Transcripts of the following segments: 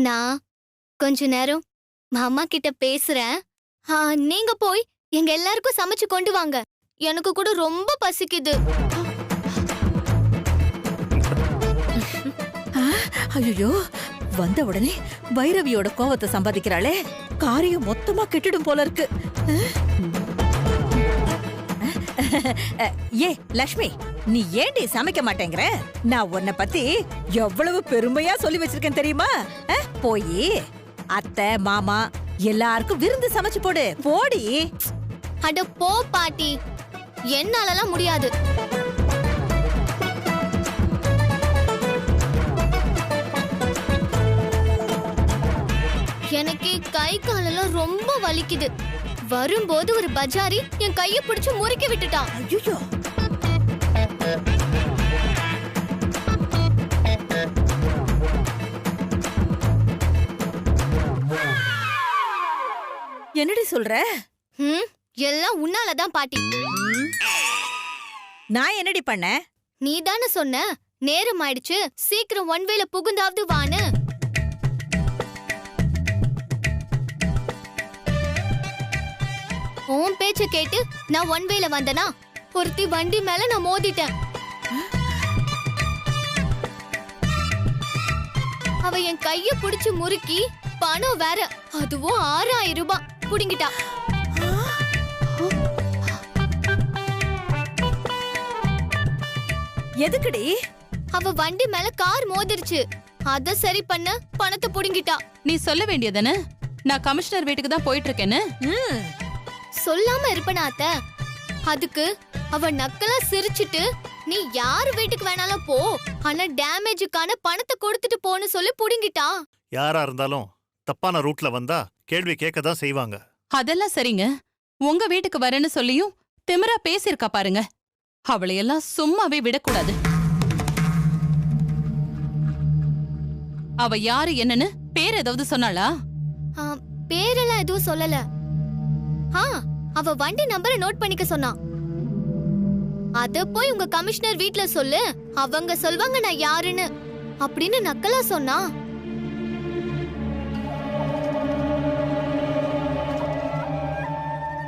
நான் கொஞ்ச நேரம் மாமா கிட்ட பேசுறேன். நீங்க போய் எங்க எல்லாருக்கும் சமைச்சு கொண்டு வாங்க. எனக்கு கூட ரொம்ப பசிக்குது. ஐயோ, வந்த உடனே பைரவியோட கோவத்தை சம்பாதிக்கிறாளே. காரியம் மொத்தமா கெட்டிடும் போல இருக்கு. ஏ லக்ஷ்மி, நீ ஏண்டி சமைக்க மாட்டேங்கிற? நான் உன்னை பத்தி எவ்வளவு பெருமையா சொல்லி வச்சிருக்கேன் தெரியுமா? போய் அத்தை மாமா எல்லாருக்கும் விருந்து சமைச்சு போடு. போடி. அட போ பாட்டி, என்னாலலாம் முடியாது. எனக்கு கை காலெல்லாம் ரொம்ப வலிக்குது. வரும்போது ஒரு பஜாரி என் கையை பிடிச்சு முறுக்கி விட்டுட்டான். ஐயோ, என்னடி சொல்ற? எல்லாம் உன்னாலதான் பாட்டி. நான் என்னடி பண்ண? நீ தானே சொன்ன நேரம் ஆயிடுச்சு, சீக்கிரம் ஒன் வேல புகுந்தாவது வான்னு. உன் பேச்ச கேட்டு நான் ஒன் வேல வந்தனா, ஒருத்தி வண்டி மேல நான் மோதிட்டேன். அவ என் கைய புடிச்சு முறுக்கி பணம் வேற, அதுவும் 6000 ரூபாய் புடிங்கிட்டா. எதுக்குடி? அவ வண்டி மேல கார் மோதிருச்சு, அத சரி பண்ண பணத்தை புடுங்கிட்டா. நீ சொல்ல வேண்டியதானே, நான் கமிஷனர் வீட்டுக்கு தான் போயிட்டு இருக்கேன்னு. சொல்லாம இருப்பனா அத்தை? அதுக்கு அவ நக்கலா சிரிச்சிட்டு, நீ யாரு வீட்டுக்கு வேணாலும் போ, ஆனா டேமேஜுக்கான பணத்தை கொடுத்துட்டு போன்னு சொல்லி புடுங்கிட்டா. யாரா இருந்தாலும் தப்பான ரூட்ல வந்தா கேள்வி கேட்க தான் செய்வாங்க. அதெல்லாம் சரிங்க, உங்க வீட்டுக்கு வரேன்னு சொல்லியும் திமிரா பேசியிருக்கா பாருங்க. அவளையெல்லாம் சும்மாவே விடக்கூடாது. அவ யாரு என்னன்னு பேர் ஏதாவது சொன்னாளா? பேரெல்லாம் எதுவும் சொல்லல. அவ வண்டி நம்பரை நோட் பண்ணிக்க சொன்னா. அத போய் உங்க கமிஷனர் வீட்ல சொல்லு, அவங்க சொல்வாங்க நான் யாருன்னு அப்படின்னு நக்கலா சொன்னா.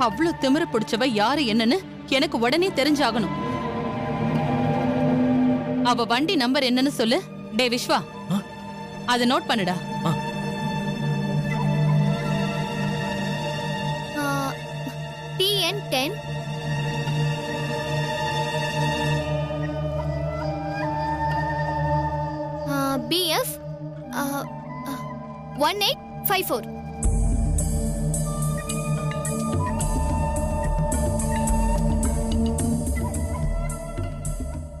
அவ்வளவு திமிர பிடிச்சவ யாரு என்னன்னு எனக்கு உடனே தெரிஞ்சாகணும். அவ வண்டி நம்பர் என்னன்னு சொல்லு. டே விஸ்வா, அத நோட் பண்ணுடா. TN10 BF 1854.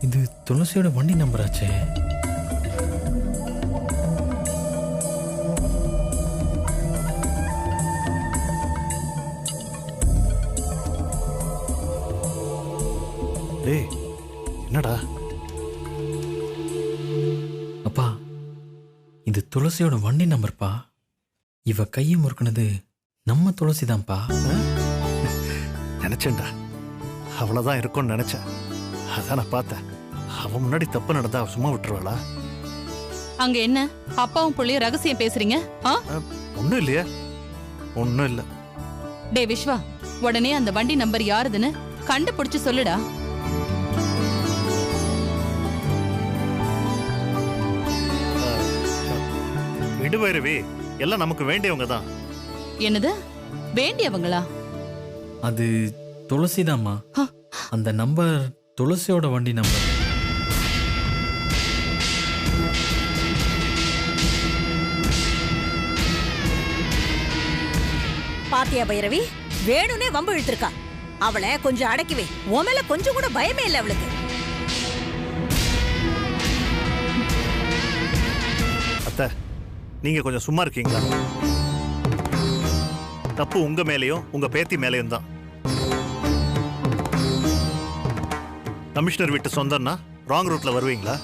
இது துளசியோட வண்டி நம்பர் ஆச்சே. டேய், என்னடா? அப்பா, இது துளசியோட வண்டி நம்பர்ப்பா. இவ கையை முறுக்குனது நம்ம துளசி தான்ப்பா. நினைச்சேன்டா, அவ்வளவுதான் இருக்கும்னு நினைச்சேன். அதான் நான் பார்த்தேன். அவன் முன்னாடி தப்பு நடந்தா சும்மா விட்டுருவாளா? அங்க என்ன அப்பாவும் புள்ளையும் ரகசியம் பேசுறீங்க? ஒண்ணும் இல்லையா? ஒண்ணும் இல்ல. டே விஸ்வா, உடனே அந்த வண்டி நம்பர் யாருதுன்னு கண்டுபிடிச்சு சொல்லுடா. விடுவேருவி, எல்லாம் நமக்கு வேண்டியவங்க தான். என்னது வேண்டியவங்களா? அது துளசி தாம்மா. அந்த நம்பர் துளசியோட வண்டி நம்பர். பாத்தியா பைரவி, வேணும்னே வம்பு இழுத்திருக்கா. அவளை கொஞ்சம் அடக்கிவே. உன் மேல கொஞ்சம் கூட பயமே இல்லை அவளுக்கு. அத்தை, நீங்க கொஞ்சம் சும்மா இருக்கீங்களா? தப்பு உங்க மேலயும் உங்க பேத்தி மேலயும் தான். கமிஷனர் வீட்டு சொந்தம்னா ராங் ரூட்ல வருவீங்களா?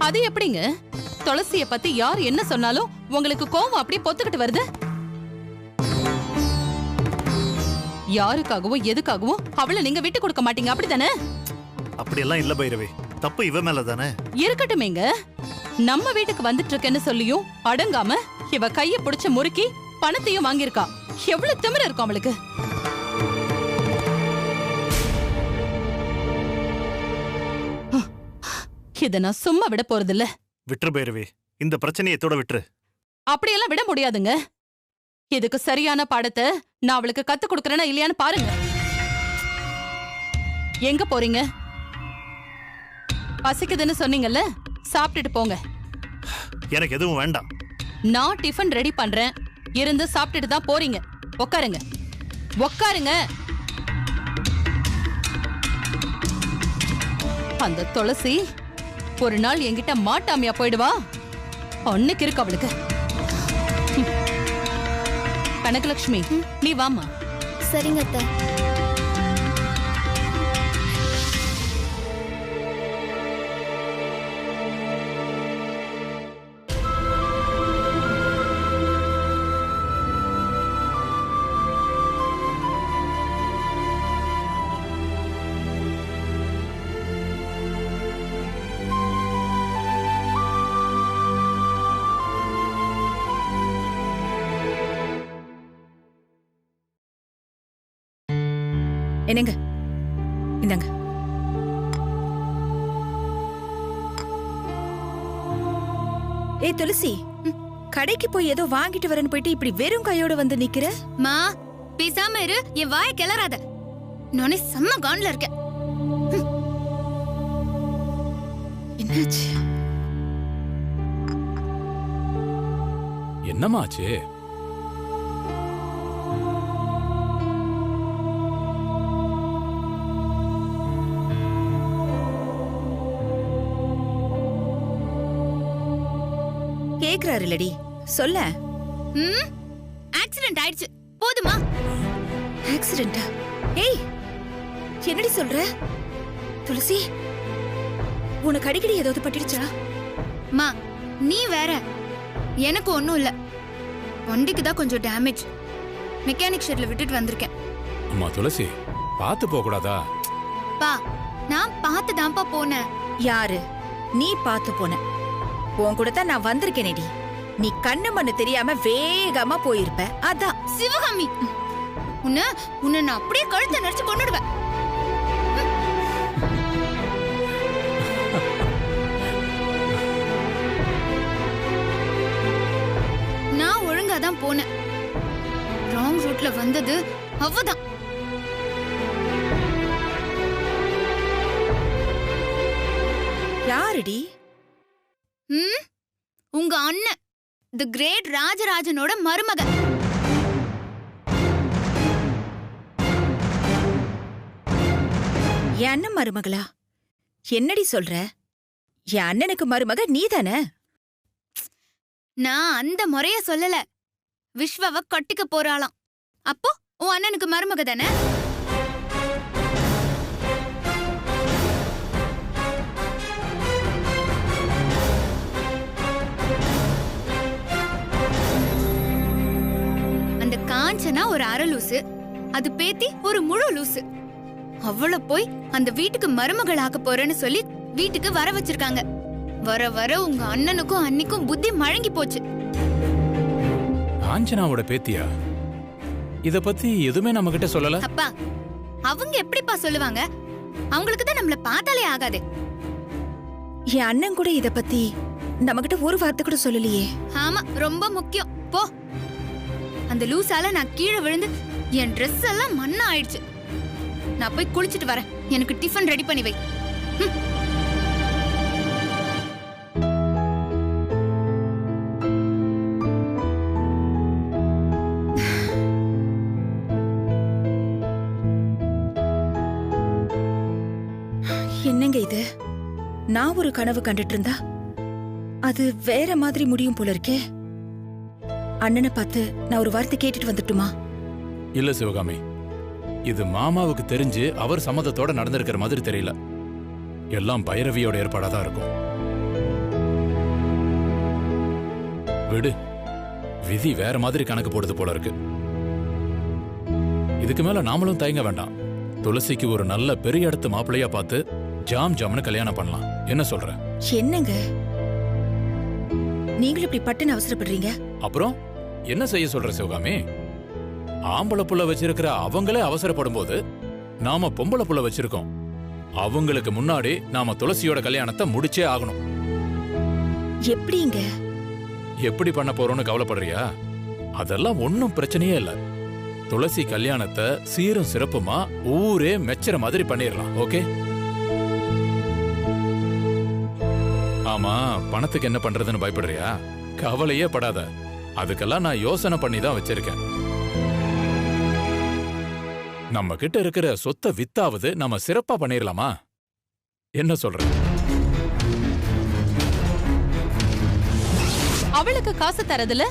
அது எப்படிங்க? துளசிய பத்தி யார் என்ன சொன்னாலும் உங்களுக்கு கோவம் அப்படியே பொத்துக்கிட்டு வருது. யாருக்காகவும் எதுக்காகவும் அவளை நீங்க விட்டு கொடுக்க மாட்டீங்க, அப்படித்தானே? அப்படியெல்லாம் இல்ல பைரவி, தப்பு இவ மேல தானே. இருக்கட்டுமேங்க, நம்ம வீட்டுக்கு வந்துட்டு இருக்கேன்னு சொல்லியும் அடங்காம இவ கைய பிடிச்சு முறுக்கி பணத்தையும் வாங்கியிருக்கா. எவ்வளவு திமிர இருக்கும் அவளுக்கு. இத நான் சும்மா விட போறதில்ல. விட்டுரு பைரவி, இந்த பிரச்சனையை எத்தோட விட்டுரு. அப்படியெல்லாம் விட முடியாதுங்க. இதுக்கு சரியான பாடத்தை நான் அவளுக்கு கத்து கொடுக்கறேன்னா இல்லையான்னு பாருங்க. எங்க போறீங்க? பசிக்குதுன்னு சொன்னீங்கல்ல, சாப்பிட்டுட்டு போங்க. எனக்கு எதுவும் வேண்டாம். நான் டிஃபன் ரெடி பண்றேன், இருந்து சாப்பிட்டுட்டு தான் போறீங்க. உட்காருங்க, உட்காருங்க. அந்த துளசி ஒரு நாள் என்கிட்ட மாட்டாமையா போயிடுவா. அன்னைக்கு இருக்கு அவளுக்கு. கனகலட்சுமி, நீ வாமா. சரிங்க அத்தை. என்னங்க, இந்தாங்க. ஏய் துளசி, கடைக்கு போய் ஏதோ வாங்கிட்டு வரேன்னு போயிட்டு இப்படி வெறும் கையோட வந்து நிக்கிற? மா பேசாம இரு, என் வாயை கிளறாத. நானே செம்ம கான்ல இருக்கேன். என்னாச்சு? என்னமாச்சு? கேக்குறாரு இல்லடி, சொல்ல. ஆக்சிடென்ட் ஆயிடுச்சு, போதுமா? ஆக்சிடென்டா? ஏய், என்னடி சொல்ற? துளசி, உனக்கு அடிக்கடி ஏதாவது பட்டிடுச்சா? மா நீ வேற. எனக்கு ஒண்ணும் இல்ல, வண்டிக்கு தான் கொஞ்சம் டேமேஜ். மெக்கானிக் ஷெட்ல விட்டுட்டு வந்திருக்கேன். அம்மா துளசி, பார்த்து போக கூடாதா? பா நான் பார்த்து தான்ப்பா போனேன். யாரு? நீ பார்த்து போன? உன் கூட தான் நான் வந்திருக்கேனேடி. நீ கண்ணு மண்ணு தெரியாம வேகமா போயிருப்ப, அதான். சிவகாமி, உன்னை நான் அப்படியே கழுத்தை நடிச்சு கொண்டுடுவேன். நான் ஒழுங்கா தான் போனேன். ராங் ரூட்ல வந்தது அவதான். யாருடி? உங்க அண்ணன், தி கிரேட் ராஜராஜனோட மருமகன். என் அண்ணன் மருமகளா? என்னடி சொல்ற? என் அண்ணனுக்கு மருமக நீதானே? நான் அந்த முறைய சொல்லல. விஸ்வவ கட்டிக்க போறாளாம். அப்போ உன் அண்ணனுக்கு மருமக தானே? அந்த காஞ்சனா ஒரு அரை லூசு, அது பேத்தி ஒரு முழு லூசு. அவள போய் அந்த வீட்டுக்கு மருமகள் ஆக்க போறேன்னு சொல்லி வீட்டுக்கு வர வச்சிருக்காங்க. வர வர உங்க அண்ணனுக்கும் அன்னிக்கும் புத்தி மழங்கி போச்சு. காஞ்சனாவோட பேத்தியா? இத பத்தி எதுவுமே நம்ம கிட்ட சொல்லல. அப்பா, அவங்க எப்படிப்பா சொல்லுவாங்க? அவங்களுக்கு தான் நம்மள பார்த்தாலே ஆகாது. என் அண்ணன் கூட இத பத்தி நம்ம கிட்ட ஒரு வார்த்தை கூட சொல்லலையே. ஆமா, ரொம்ப முக்கியம். போ. அந்த லூசால நான் கீழே விழுந்து என் ட்ரெஸ் எல்லாம் மண்ணா ஆயிடுச்சு. நான் போய் குளிச்சிட்டு வரேன். எனக்கு டிஃபன் ரெடி பண்ணி வை. என்னங்க இது? நான் ஒரு கனவு கண்டுட்டு இருந்தா அது வேற மாதிரி முடியும் போல இருக்கே. அண்ணனை பார்த்து நான் ஒரு வார்த்தை கேட்டுட்டு வந்துட்டுமா? இல்ல சிவகாமி, இது மாமாவுக்கு தெரிஞ்சு அவர் சம்மதத்தோட நடந்திருக்கிற மாதிரி தெரியல. எல்லாம் பைரவியோட ஏற்பாடா தான் இருக்கும். விடு, விதி வேற மாதிரி கணக்கு போடுது போல இருக்கு. இதுக்கு மேல நாமளும் தயங்க வேண்டாம். துளசிக்கு ஒரு நல்ல பெரிய இடத்து மாப்பிள்ளையா பார்த்து ஜாம் ஜாம்னு கல்யாணம் பண்ணலாம். என்ன சொல்ற? என்னங்க நீங்களும் இப்படி பட்டுன்னு அவசரப்படுறீங்க? அப்புறம் என்ன செய்ய சொல்ற சிவகாமி? ஆம்பளை புள்ள வச்சிருக்கிற அவங்களே அவசரப்படும் போது நாம பொம்பளை புள்ள வச்சிருக்கோம். அவங்களுக்கு முன்னாடி நாம துளசியோட கல்யாணத்தை முடிச்சே ஆகணும். எப்படிங்க? எப்படி பண்ண போறோம்னு கவலைப்படுறியா? அதெல்லாம் ஒன்னும் பிரச்சனையே இல்ல. துளசி கல்யாணத்தை சீரும் சிறப்புமா ஊரே மெச்சற மாதிரி பண்ணிடலாம். ஓகே? ஆமா, பணத்துக்கு என்ன பண்றதுன்னு பயப்படுறியா? கவலையே படாத. அதுக்கெல்லாம் நான் யோசனை பண்ணி தான் வச்சிருக்கேன். நம்ம கிட்ட இருக்கிற சொத்தை வித்தாவது நம்ம சிறப்பா பண்ணிரலாமா? என்ன சொல்ற? அவளுக்கு காசு தரதுல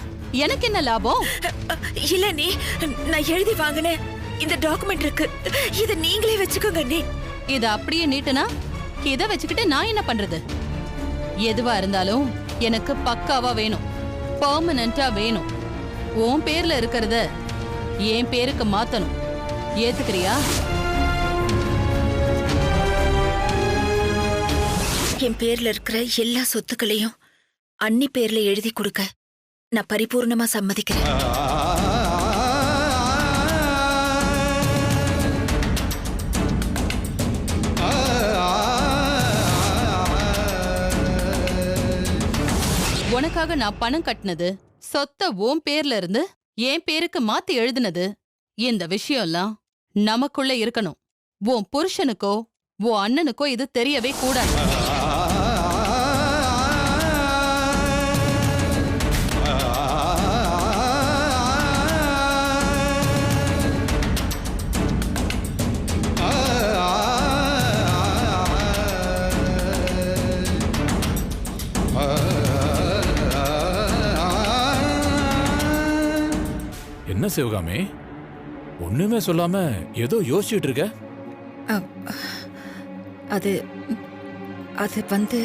எனக்கு என்ன லாபம்? இல்ல நீ, நான் எழுதி வாங்கினேன் இந்த டாக்குமெண்ட் இருக்கு, இத நீங்களே வச்சுக்கோங்க நீ. இத அப்படியே நீட்டுனா இத வச்சுக்கிட்டு நான் என்ன பண்றது? எதுவா இருந்தாலும் எனக்கு பக்காவா வேணும், பெர்மனண்டா வேணும். உன் பேர்ல இருக்கிறத என் பேருக்கு மாத்தணும். ஏத்துக்கிறியா? என் பேர்ல இருக்கிற எல்லா சொத்துக்களையும் அண்ணி பேர்ல எழுதி கொடுக்க நான் பரிபூர்ணமா சம்மதிக்கிறேன். உனக்காக நான் பணம் கட்டினது, சொத்த உன் பேர்ல இருந்து என் பேருக்கு மாத்தி எழுதுனது, இந்த விஷயம்லாம் நமக்குள்ள இருக்கணும். உன் புருஷனுக்கோ உன் அண்ணனுக்கோ இது தெரியவே கூடாது. என்ன சிவகாமி, ஒண்ணுமே சொல்லாம ஏதோ யோசிச்சுட்டு இருக்க? அது அது வந்து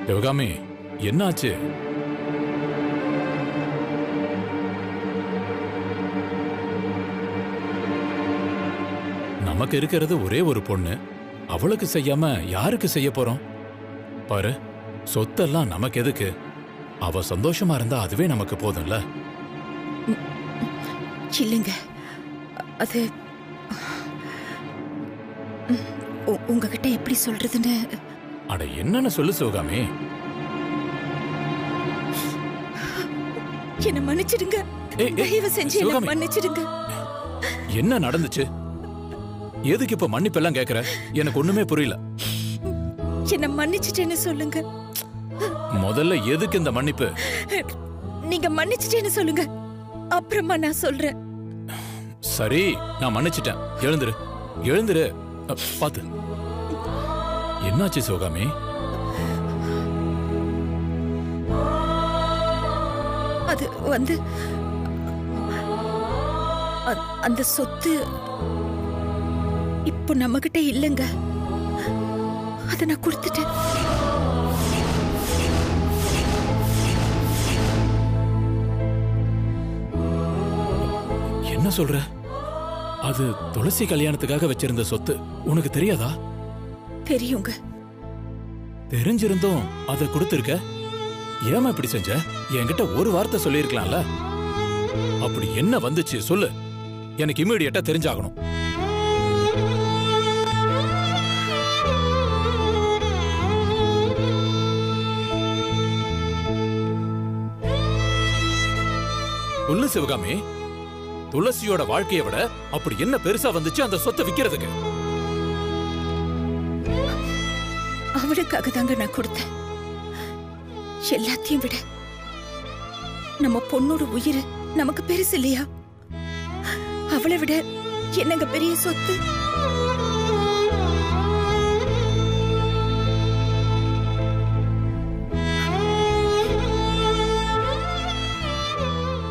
சிவகாமி, என்னாச்சு? நமக்கு இருக்கிறது ஒரே ஒரு பொண்ணு. அவளுக்கு செய்யாம யாருக்கு செய்ய போறோம்? பாரு, சொத்தெல்லாம் நமக்கு எதுக்கு? அவ சந்தோஷமா இருந்தா அதுவே நமக்கு போதும்ல. இல்லைங்க, அது உங்ககிட்ட எப்படி சொல்றதுன்னு. அட என்னன்னு சொல்லு சிவகாமி. என்ன மன்னிச்சிடுங்க, தயவு செஞ்சு என்ன மன்னிச்சிடுங்க. என்ன நடந்துச்சு? எதுக்கு இப்ப மன்னிப்பெல்லாம் கேக்குற? எனக்கு ஒண்ணுமே புரியல. என்ன மன்னிச்சிட்டேன்னு சொல்லுங்க. முதல்ல எதுக்கு இந்த மன்னிப்பு? நீங்க மன்னிச்சிட்டேன்னு சொல்லுங்க, அப்புறமா நான் சொல்றேன். சரி, நான் மன்னிச்சிட்டேன். எழுந்துரு, எழுந்துரு. பாத்து. என்னாச்சு சிவகாமி? அது வந்து அந்த சொத்து இப்போ நம்ம கிட்ட இல்லங்க. அத நான் கொடுத்துட்டேன். என்ன சொல்ற? அது துளசி கல்யாணத்துக்காக வச்சிருந்த சொத்து. உனக்கு தெரியாதா? தெரியுங்க. தெரிஞ்சிருந்தும் அத கொடுத்திருக்க. ஏமா இப்படி செஞ்ச? என்கிட்ட ஒரு வார்த்தை சொல்லிருக்கலாம்ல. அப்படி என்ன வந்துச்சு சொல்லு, எனக்கு இமிடியேட்டா தெரிஞ்சாகணும். சொல்லு சிவகாமி, துளசியோட வாழ்க்கையை விட அப்படி என்ன பெருசா வந்துச்சு அந்த சொத்தை விக்கிறதுக்கு? அவளுக்காக தாங்க நான் கொடுத்தேன். எல்லாத்தையும் விட நம்ம பொண்ணோட உயிர் நமக்கு பெருசு இல்லையா? அவளை விட என்னங்க பெரிய சொத்து?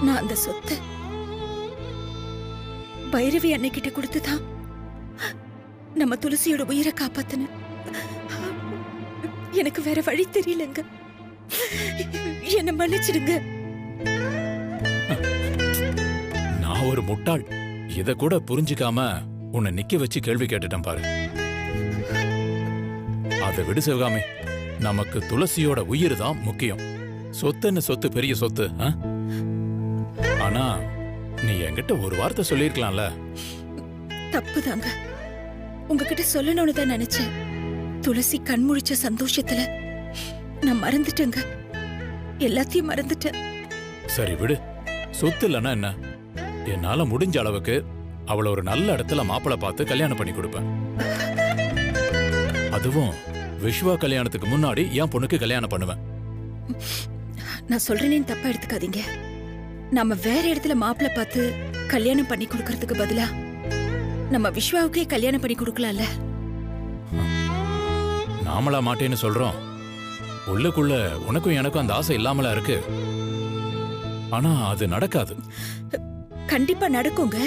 நான் அந்த சொத்தை பைரவி அன்னைக்கிட்ட கொடுத்துதான் நம்ம துளசியோட உயிரை காப்பாத்தின. எனக்கு வேற வழி தெரியலங்க. என்ன மன்னிச்சிடுங்க. நான் நான் ஒரு முட்டாள். இத கூட புரிஞ்சுக்காம உன்னை நிக்க வச்சு கேள்வி கேட்டுட்டேன் பாரு. அதை விடு சிவகாமி. நமக்கு துளசியோட உயிர் தான் முக்கியம். சொத்துன்னு சொத்து பெரிய சொத்து. ஆனா நீ என்கிட்ட ஒரு வார்த்தை சொல்லிருக்கலாம்ல. தப்புதாங்க, உங்ககிட்ட சொல்லணும்னு தான் நினைச்சேன். துளசி கண்முழிச்ச சந்தோஷத்துல நான் மறந்துட்டேங்க, எல்லாத்தையும் மறந்துட்டேன். சரி விடு, சொத்து இல்லைன்னா என்ன? என்னால முடிஞ்ச அளவுக்கு அவளை ஒரு நல்ல இடத்துல மாப்பிள்ளை பார்த்து கல்யாணம் பண்ணி கொடுப்பேன். அதுவும் விஸ்வா கல்யாணத்துக்கு முன்னாடி என் பொண்ணுக்கு கல்யாணம் பண்ணுவேன். நான் சொல்றேன்னு தப்பா எடுத்துக்காதீங்க. நாம வேற இடத்துல மாப்பிள்ளை பார்த்து கல்யாணம் பண்ணி கொடுக்கறதுக்கு பதிலா நம்ம விஸ்வாவுக்கே கல்யாணம் பண்ணி கொடுக்கலாம்ல. நாமளா மாட்டேன்னு சொல்றோம். உள்ளுக்குள்ள உனக்கும் எனக்கும் அந்த ஆசை இல்லாமலா இருக்கு. ஆனா அது நடக்காது. கண்டிப்பா நடக்குங்க.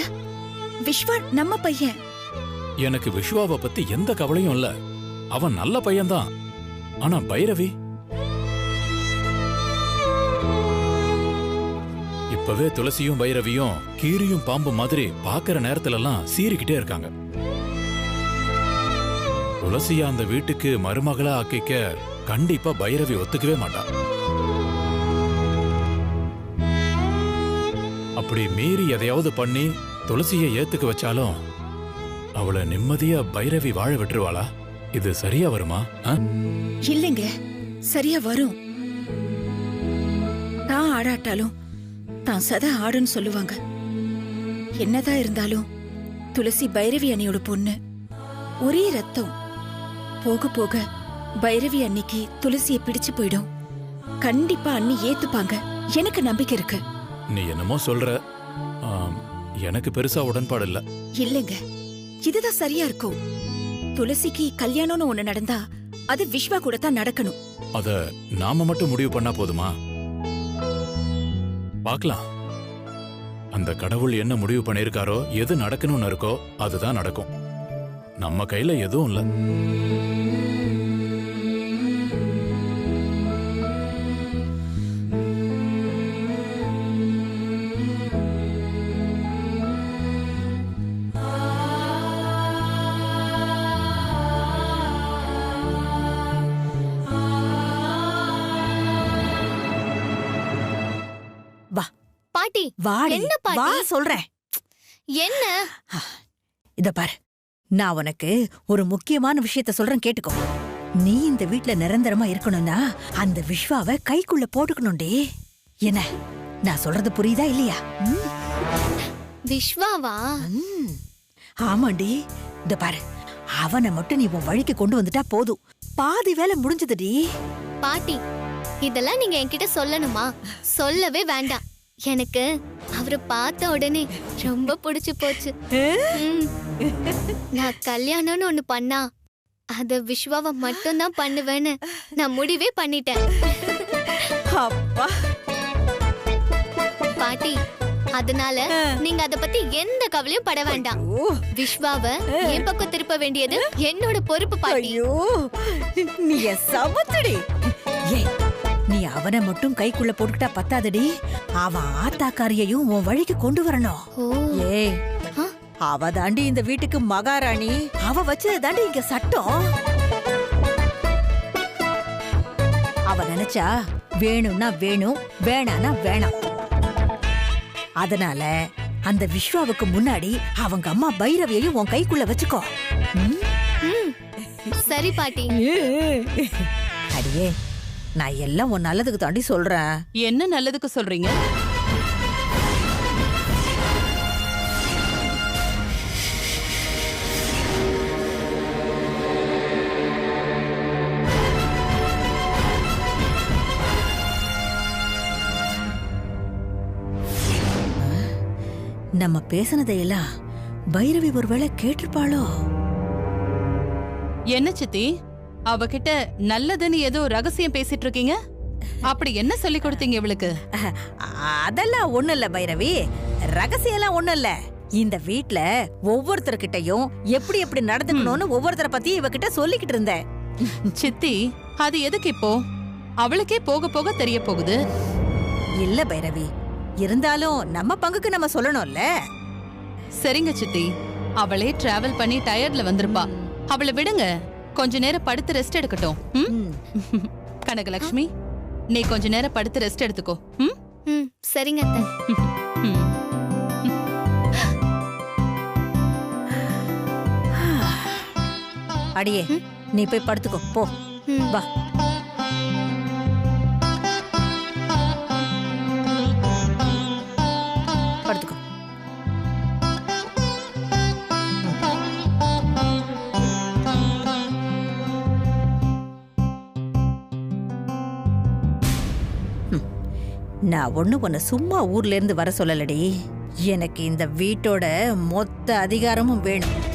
விஸ்வா நம்ம பையன். எனக்கு விஸ்வாவை பத்தி எந்த கவலையும் இல்ல. அவன் நல்ல பையன்தான். ஆனா பைரவி இப்பவே துளசியும் பைரவியும் கீரியும் பாம்பு மாதிரி பாக்குற நேரத்துல எல்லாம் சீறிக்கிட்டே இருக்காங்க. துளசியா அந்த வீட்டுக்கு மருமகளா ஆக்கிக்க கண்டிப்பா பைரவி ஒத்துக்கவே மாட்டா. அப்படி மீறி எதையாவது பண்ணி துளசியை ஏத்துக்க வச்சாலும் அவளை நிம்மதியா பைரவி வாழ விட்டுருவாளா? இது சரியா வருமா? இல்லைங்க, சரியா வரும். தான் ஆடாட்டாலும் தான் சதா ஆடுன்னு சொல்லுவாங்க. என்னதான் இருந்தாலும் துளசி பைரவி அண்ணியோட பொண்ணு, ஒரே ரத்தம். போக போக பைரவி அன்னிக்கு துளசியை பிடிச்சு போயிடும். கண்டிப்பா அண்ணி ஏத்துப்பாங்க, எனக்கு நம்பிக்கை இருக்கு. நீ என்னமோ சொல்ற, எனக்கு பெருசா உடன்பாடு இல்ல. இல்லைங்க, இதுதான் சரியா இருக்கும். துளசிக்கு கல்யாணம்னு ஒண்ணு நடந்தா அது விஸ்வா கூட தான் நடக்கணும். அத நாம மட்டும் முடிவு பண்ணா போதுமா? பார்க்கலாம். அந்த கடவுள் என்ன முடிவு பண்ணிருக்காரோ, எது நடக்கணும்னு இருக்கோ அதுதான் நடக்கும். நம்ம கையில எதுவும் இல்ல. பாட்டி வாடி, என்ன பாட்டி? வா சொல்றேன். என்ன? இத பாரு, நான் உனக்கு ஒரு முக்கியமான விஷயத்த சொல்றேன், கேட்டுக்கோ. நீ இந்த வீட்ல நிரந்தரமா இருக்கணும்னா அந்த விஸ்வாவை கைக்குள்ள போட்டுக்கணும்டி. என்ன நான் சொல்றது புரியுதா இல்லையா? விஸ்வாவா? ஆமாண்டி. இத பாரு, அவனை மட்டும் நீ உன் வழிக்கு கொண்டு வந்துட்டா போதும், பாதி வேலை முடிஞ்சதுடி. பாட்டி, இதெல்லாம் நீங்க என்கிட்ட சொல்லணுமா? சொல்லவே வேண்டாம். எனக்கு அவரை பார்த்த உடனே ரொம்ப பிடிச்சு போச்சு. நான் கல்யாணம்னு ஒண்ணு பண்ணா அத விஸ்வாவை மட்டும் தான் பண்ணுவேன்னு நான் முடிவே பண்ணிட்டேன். அப்பா பாட்டி, அதனால நீங்க அத பத்தி எந்த கவலையும் பட வேண்டாம். விஸ்வாவை என் பக்கம் திருப்ப வேண்டியது என்னோட பொறுப்பு பாட்டி. ஐயோ, நீ சமத்துடி. ஏய், நீ அவனை மட்டும் கைக்குள்ள போட்டுக்கிட்டா பத்தாதடி, அவன் ஆத்தாக்காரியையும் உன் வழிக்கு கொண்டு வரணும். ஏய், அவ தாண்டி இந்த வீட்டுக்கு மகாராணி. அவ வச்சது தாண்டி இங்க சட்டம். அவ நினைச்சா வேணும்னா வேணும், வேணானா வேணாம். அதனால அந்த விஸ்வாவுக்கு முன்னாடி அவங்க அம்மா பைரவியையும் உன் கைக்குள்ள வச்சுக்கோ. சரி பாட்டி. அடியே, நான் எல்லாம் உன் நல்லதுக்கு தாண்டி சொல்றேன். என்ன நல்லதுக்கு சொல்றீங்க? நம்ம பேசினதையெல்லாம் பைரவி ஒருவேளை கேட்டிருப்பாளோ? என்ன சித்தி, அவகிட்ட நல்லதுன்னு ஏதோ ரகசியம் பேசிட்டு இருக்கீங்க? அப்படி என்ன சொல்லி கொடுத்தீங்க இவளுக்கு? அதெல்லாம் ஒண்ணு இல்ல பைரவி, ரகசியம் எல்லாம் ஒண்ணு இல்ல. இந்த வீட்ல ஒவ்வொருத்தர்கிட்டயும் எப்படி எப்படி நடந்துக்கணும்னு ஒவ்வொருத்தரை பத்தி இவகிட்ட சொல்லிக்கிட்டு இருந்தேன். சித்தி, அது எதுக்கு இப்போ? அவளுக்கே போக போக தெரிய போகுது. இல்ல பைரவி, இருந்தாலும் நம்ம பங்குக்கு நம்ம சொல்லணும்ல. சரிங்க சித்தி, அவளே டிராவல் பண்ணி டயர்ட்ல வந்திருப்பா. அவளை விடுங்க, கொஞ்ச நேரம் படுத்து ரெஸ்ட் எடுக்கட்டும். கனகலட்சுமி, நீ கொஞ்ச நேரம் படுத்து ரெஸ்ட் எடுத்துக்கோ. சரிங்க அத்தை. அடியே, நீ போய் படுத்துக்கோ போ. வா. படுத்துக்கோ. நான் உன்னை சும்மா ஊர்ல இருந்து வர சொல்லலடி. எனக்கு இந்த வீட்டோட மொத்த அதிகாரமும் வேணும்.